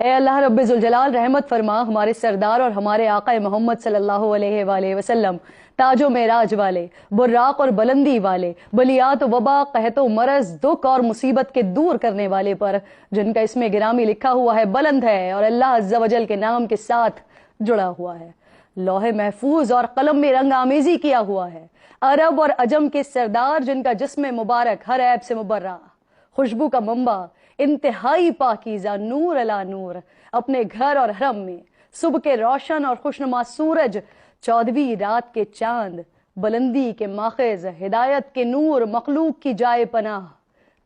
اے اللہ رب ذوالجلال رحمت فرما ہمارے سردار اور ہمارے آقا محمد صلی اللہ علیہ وآلہ وسلم، تاج و معراج والے، براق اور بلندی والے، بلیات و وبا، قحط و مرض، دکھ اور مصیبت کے دور کرنے والے پر، جن کا اسم گرامی لکھا ہوا ہے بلند ہے اور اللہ عز و جل کے نام کے ساتھ جڑا ہوا ہے، لوح محفوظ اور قلم میں رنگ آمیزی کیا ہوا ہے، عرب اور عجم کے سردار جن کا جسم مبارک ہر عیب سے مبرہ، خوشبو کا منبع، انتہائی پاکیزہ، نور علی نور، اپنے گھر اور حرم میں، صبح کے روشن اور خوشنما سورج، 14ویں رات کے چاند، بلندی کے ماخذ، ہدایت کے نور، مخلوق کی جائے پناہ،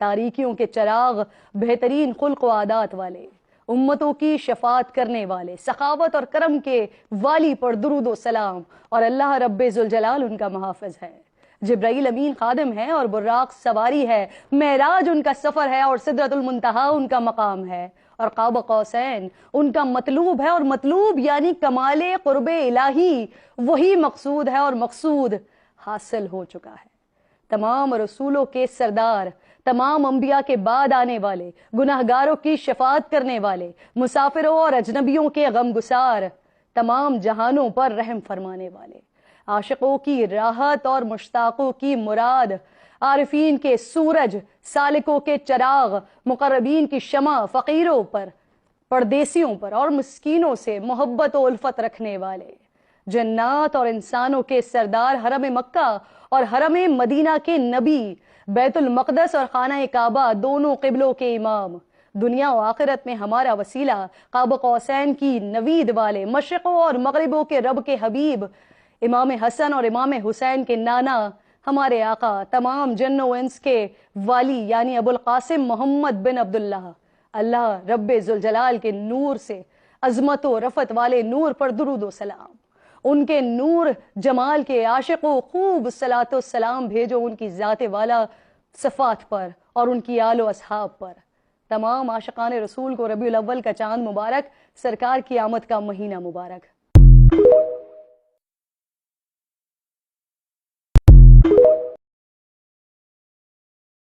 تاریکیوں کے چراغ، بہترین خلق و عادات والے، امتوں کی شفاعت کرنے والے، سخاوت اور کرم کے والی پر درود و سلام، اور اللہ رب ذوالجلال ان کا محافظ ہے، جبرائیل امین خادم ہے اور براق سواری ہے، معراج ان کا سفر ہے اور سدرۃ المنتہا ان کا مقام ہے، اور قاب قوسین ان کا مطلوب ہے، اور مطلوب یعنی کمال قرب الہی وہی مقصود ہے، اور مقصود حاصل ہو چکا ہے۔ تمام رسولوں کے سردار، تمام انبیاء کے بعد آنے والے، گناہگاروں کی شفاعت کرنے والے، مسافروں اور اجنبیوں کے غم گسار، تمام جہانوں پر رحم فرمانے والے، عاشقوں کی راحت اور مشتاقوں کی مراد، عارفین کے سورج، سالکوں کے چراغ، مقربین کی شمع، فقیروں پر، پردیسیوں پر اور مسکینوں سے محبت و الفت رکھنے والے، جنات اور انسانوں کے سردار، حرم مکہ اور حرم مدینہ کے نبی، بیت المقدس اور خانہ کعبہ دونوں قبلوں کے امام، دنیا و آخرت میں ہمارا وسیلہ، قاب قوسین کی نوید والے، مشرقوں اور مغربوں کے رب کے حبیب، امام حسن اور امام حسین کے نانا، ہمارے آقا، تمام جن و انس کے والی یعنی ابو القاسم محمد بن عبداللہ، اللہ رب ذوالجلال کے نور سے، عظمت و رفعت والے نور پر درود و سلام، ان کے نور جمال کے عاشق و خوب صلاۃ و سلام بھیجو ان کی ذات والا صفات پر اور ان کی آل و اصحاب پر، تمام عاشقان رسول کو ربیع الاول کا چاند مبارک، سرکار کی آمد کا مہینہ مبارک۔